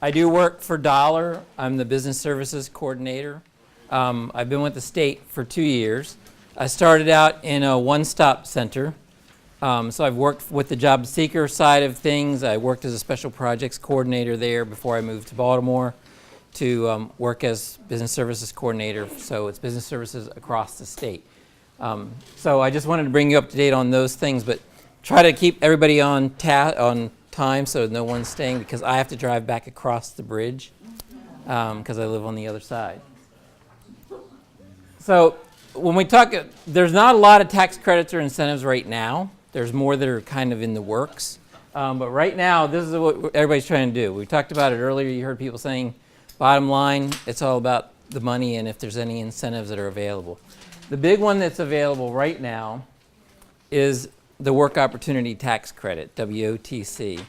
I do work for Dollar. I'm the business services coordinator. I've been with the state for 2 years. I started out in a one-stop center. So I've worked with the job seeker side of things. I worked as a special projects coordinator there before I moved to Baltimore to work as business services coordinator. So it's business services across the state. So I just wanted to bring you up to date on those things, but try to keep everybody on time so no one's staying, because I have to drive back across the bridge because I live on the other side. So when we talk, there's not a lot of tax credits or incentives right now. There's more that are kind of in the works. But right now, this is what everybody's trying to do. We talked about it earlier. You heard people saying, bottom line, it's all about the money and if there's any incentives that are available. The big one that's available right now is the Work Opportunity Tax Credit, WOTC.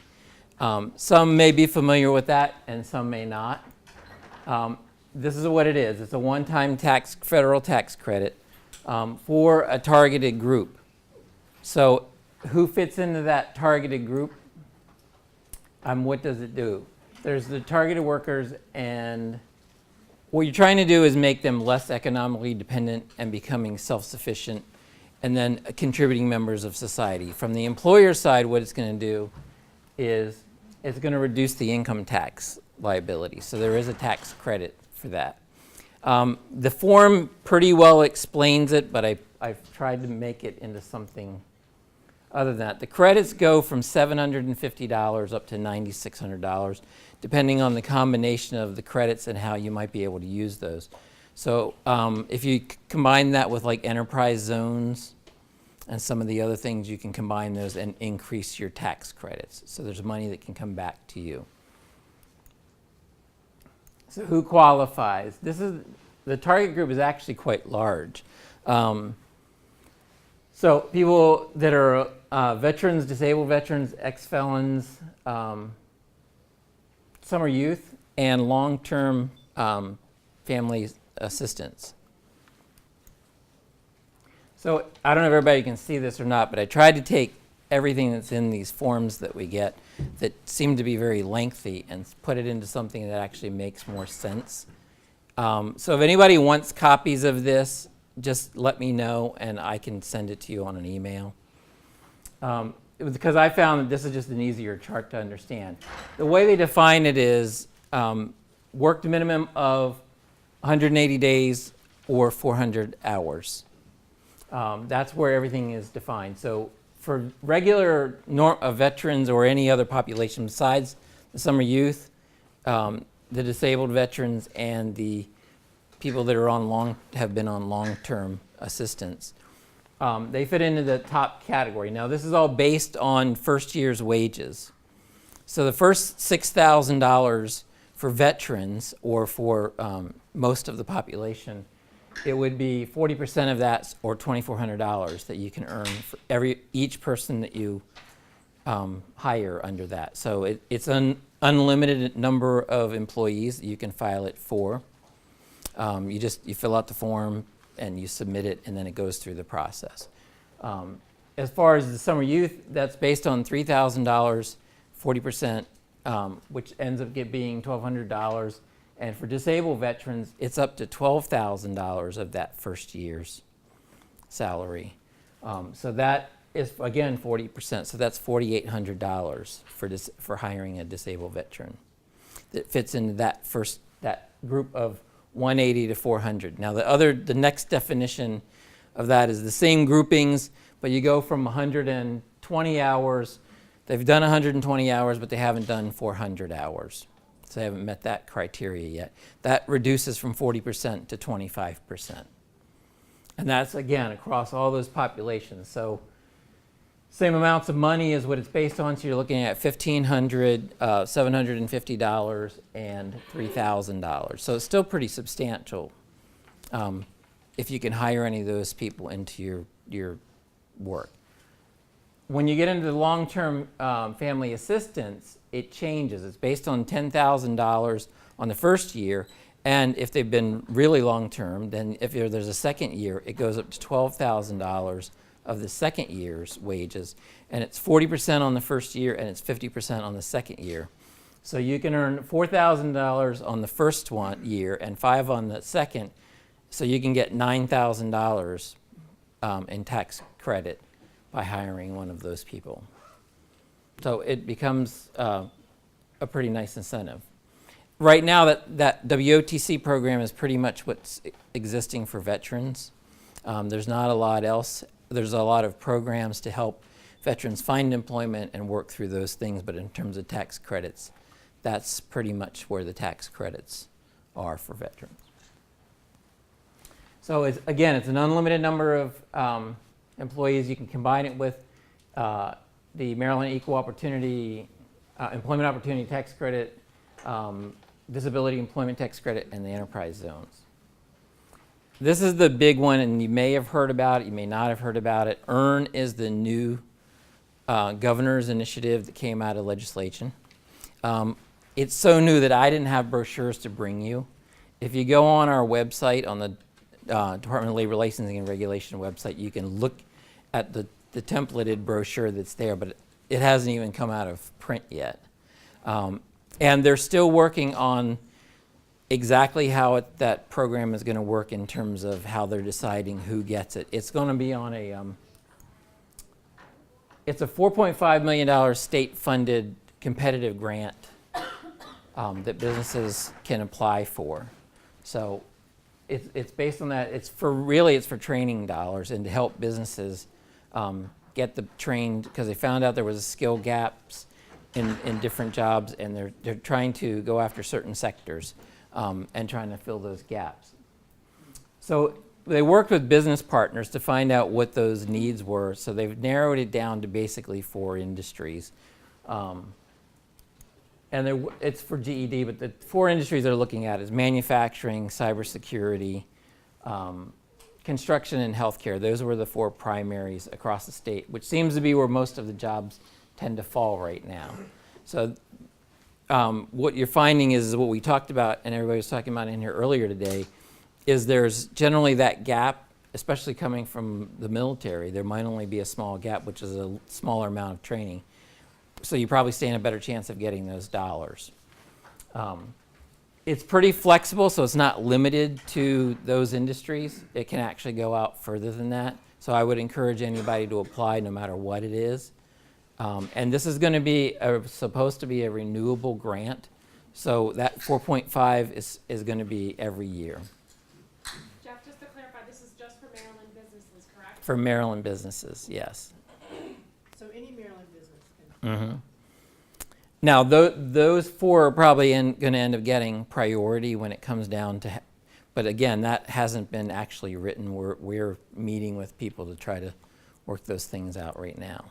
Some may be familiar with that and some may not. This is what it is. It's a one-time federal tax credit for a targeted group. So who fits into that targeted group? What does it do? There's the targeted workers, and what you're trying to do is make them less economically dependent and becoming self-sufficient, and then contributing members of society. From the employer side, what it's going to do is it's going to reduce the income tax liability. So there is a tax credit for that. The form pretty well explains it, but I've tried to make it into something other than that. The credits go from $750 up to $9,600, depending on the combination of the credits and how you might be able to use those. So if you combine that with like enterprise zones and some of the other things, you can combine those and increase your tax credits. So there's money that can come back to you. So who qualifies? The target group is actually quite large. So people that are veterans, disabled veterans, ex-felons, some are youth, and long-term family assistance. So I don't know if everybody can see this or not, but I tried to take everything that's in these forms that we get that seem to be very lengthy and put it into something that actually makes more sense. So if anybody wants copies of this, just let me know and I can send it to you on an email. Because I found that this is just an easier chart to understand. The way they define it is worked a minimum of 180 days or 400 hours. That's where everything is defined. So for regular veterans or any other population besides the summer youth, the disabled veterans, and the people that are have been on long-term assistance, they fit into the top category. Now, this is all based on first year's wages. So the first $6,000 for veterans, or for most of the population, it would be 40% of that, or $2,400 that you can earn for each person that you hire under that. So it's an unlimited number of employees that you can file it for. You fill out the form and you submit it, and then it goes through the process. As far as the summer youth, that's based on $3,000, 40%, which ends up being $1,200. And for disabled veterans, it's up to $12,000 of that first year's salary. So that is, again, 40%. So that's $4,800 for hiring a disabled veteran. That fits into that group of 180 to 400. Now the next definition of that is the same groupings, but you go from 120 hours. They've done 120 hours, but they haven't done 400 hours. So they haven't met that criteria yet. That reduces from 40% to 25%. And that's, again, across all those populations. So same amounts of money is what it's based on. So you're looking at $1,500, $750, and $3,000. So it's still pretty substantial if you can hire any of those people into your work. When you get into the long-term family assistance, it changes. It's based on $10,000 on the first year, and if they've been really long-term, then if there's a second year, it goes up to $12,000 of the second year's wages, and it's 40% on the first year and it's 50% on the second year. So you can earn $4,000 on the first year and $5,000 on the second. So you can get $9,000 in tax credit by hiring one of those people. So it becomes a pretty nice incentive. Right now, that WOTC program is pretty much what's existing for veterans. There's not a lot else. There's a lot of programs to help veterans find employment and work through those things, but in terms of tax credits, that's pretty much where the tax credits are for veterans. So again, it's an unlimited number of employees. You can combine it with the Maryland Equal Opportunity Employment Opportunity Tax Credit, Disability Employment Tax Credit, and the enterprise zones. This is the big one, and you may have heard about it, you may not have heard about it. EARN is the new governor's initiative that came out of legislation. It's so new that I didn't have brochures to bring you. If you go on our website, on the Department of Labor Licensing and Regulation website, you can look at the templated brochure that's there, but it hasn't even come out of print yet. And they're still working on exactly how that program is going to work in terms of how they're deciding who gets it. It's going to be on it's a $4.5 million state-funded competitive grant that businesses can apply for. So it's based on that. It's for training dollars and to help businesses get the trained, because they found out there was skill gaps in different jobs, and they're trying to go after certain sectors and trying to fill those gaps. So they worked with business partners to find out what those needs were. So they've narrowed it down to basically 4 industries. And it's for GED, but the 4 industries they're looking at is manufacturing, cybersecurity, construction, and healthcare. Those were the 4 primaries across the state, which seems to be where most of the jobs tend to fall right now. So what you're finding is what we talked about, and everybody was talking about in here earlier today, is there's generally that gap, especially coming from the military. There might only be a small gap, which is a smaller amount of training. So you probably stand a better chance of getting those dollars. It's pretty flexible, so it's not limited to those industries. It can actually go out further than that. So I would encourage anybody to apply no matter what it is. And this is going to be supposed to be a renewable grant. So that 4.5 is going to be every year. Jeff, just to clarify, this is just for Maryland businesses, correct? For Maryland businesses, yes. So any Maryland business can. Mm-hmm. Now, those 4 are probably going to end up getting priority when it comes down to, but again, that hasn't been actually written. We're meeting with people to try to work those things out right now.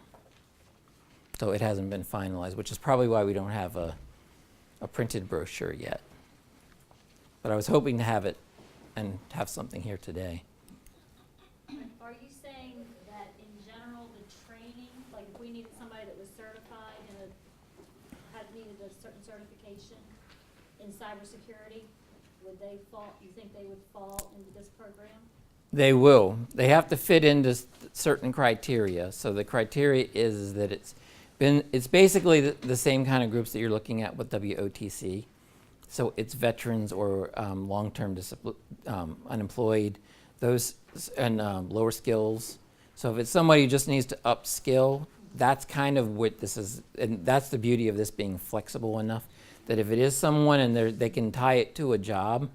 So it hasn't been finalized, which is probably why we don't have a printed brochure yet. But I was hoping to have it and have something here today. Are you saying that in general the training, like if we needed somebody that was certified and needed a certain certification in cybersecurity, would they fall? You think they would fall into this program? They will. They have to fit into certain criteria. So the criteria is that it's basically the same kind of groups that you're looking at with WOTC. So it's veterans or long-term unemployed, those and lower skills. So if it's somebody who just needs to upskill, that's kind of what this is, and that's the beauty of this being flexible enough that if it is someone and they can tie it to a job,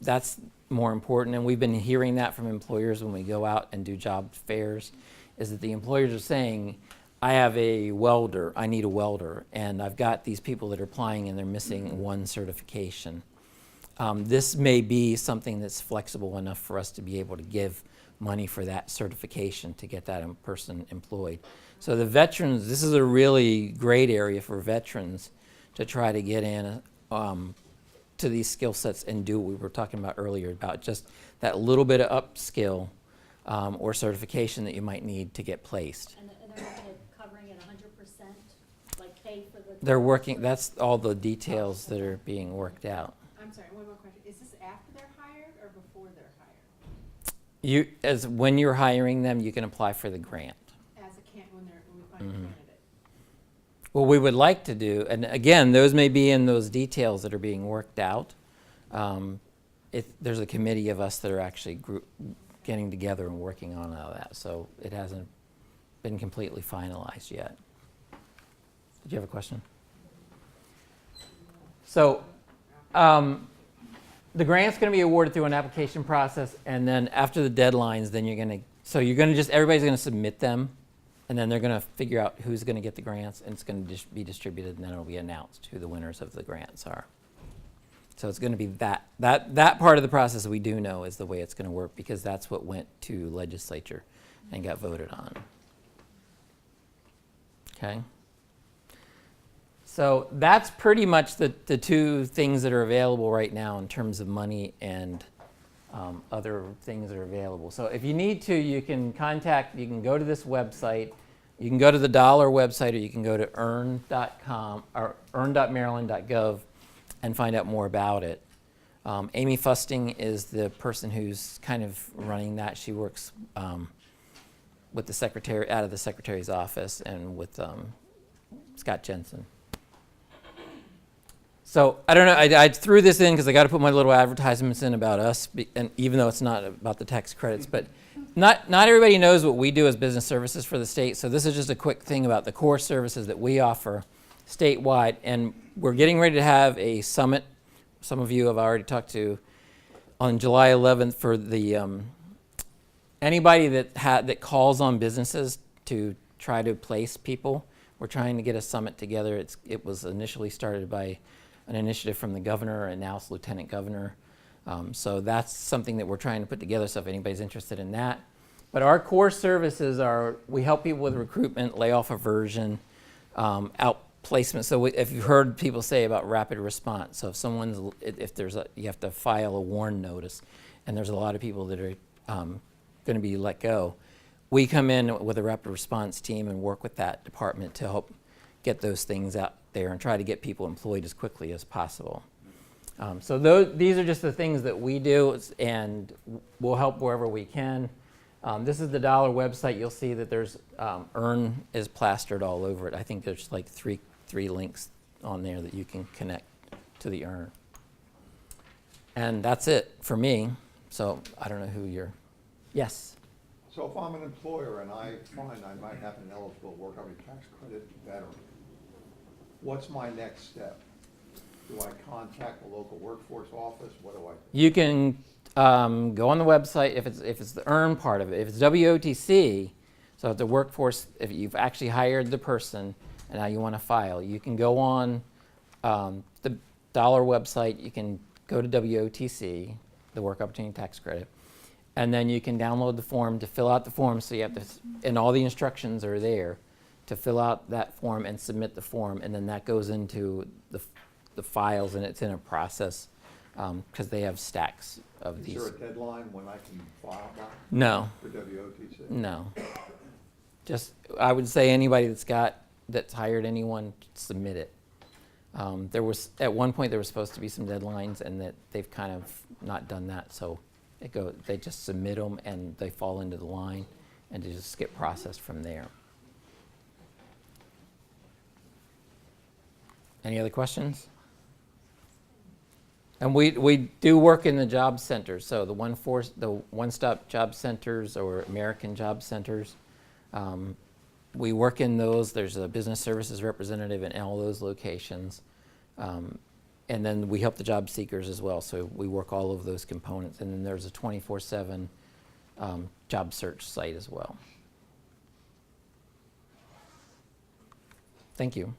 that's more important. And we've been hearing that from employers when we go out and do job fairs, is that the employers are saying, I have a welder, I need a welder, and I've got these people that are applying and they're missing 1 certification. This may be something that's flexible enough for us to be able to give money for that certification to get that person employed. So the veterans, this is a really great area for veterans to try to get in to these skill sets and do what we were talking about earlier about just that little bit of upskill or certification that you might need to get placed. And they're looking at covering it 100%, like pay for the. They're working, that's all the details that are being worked out. I'm sorry, one more question. Is this after they're hired or before they're hired? When you're hiring them, you can apply for the grant. When we find a candidate. What we would like to do, and again, those may be in those details that are being worked out. There's a committee of us that are actually getting together and working on all that, so it hasn't been completely finalized yet. Did you have a question? So the grant's going to be awarded through an application process, and then after the deadlines, then everybody's going to submit them, and then they're going to figure out who's going to get the grants, and it's going to be distributed, and then it'll be announced who the winners of the grants are. So it's going to be that part of the process we do know is the way it's going to work, because that's what went to legislature and got voted on. Okay. So that's pretty much the two things that are available right now in terms of money and other things that are available. So if you need to, you can go to this website. You can go to the dollar website, or you can go to earn.com or earn.maryland.gov and find out more about it. Amy Fusting is the person who's kind of running that. She works with the secretary, out of the secretary's office, and with Scott Jensen. So I don't know, I threw this in because I got to put my little advertisements in about us, and even though it's not about the tax credits, but not everybody knows what we do as business services for the state. So this is just a quick thing about the core services that we offer statewide, and we're getting ready to have a summit. Some of you have already talked to on July 11th for the anybody that calls on businesses to try to place people. We're trying to get a summit together. It was initially started by an initiative from the governor, and now it's lieutenant governor. So that's something that we're trying to put together, so if anybody's interested in that. But our core services we help people with recruitment, layoff aversion, outplacement. So if you've heard people say about rapid response, so if you have to file a warn notice, and there's a lot of people that are going to be let go, we come in with a rapid response team and work with that department to help get those things out there and try to get people employed as quickly as possible. So these are just the things that we do, and we'll help wherever we can. This is the dollar website. You'll see that there's Earn is plastered all over it. I think there's like three links on there that you can connect to the Earn. And that's it for me. So I don't know who you're. Yes. So if I'm an employer and I find I might have an eligible work-hourly tax credit veteran, what's my next step? Do I contact the local workforce office? What do I do? You can go on the website if it's the Earn part of it. If it's WOTC, so if the workforce, if you've actually hired the person and now you want to file, you can go on the dollar website. You can go to WOTC, the Work Opportunity Tax Credit, and then you can download the form to fill out the form. So you have to, and all the instructions are there to fill out that form and submit the form, and then that goes into the files, and it's in a process because they have stacks of these. Is there a deadline when I can file by? No. For WOTC? No. Just, I would say anybody that's hired anyone, submit it. There was, at one point, there was supposed to be some deadlines, and that they've kind of not done that, so they just submit them, and they fall into the line, and they just get processed from there. Any other questions? And we do work in the job centers, so the one-stop job centers or American job centers. We work in those. There's a business services representative in all those locations. And then we help the job seekers as well, so we work all of those components. And then there's a 24/7 job search site as well. Thank you.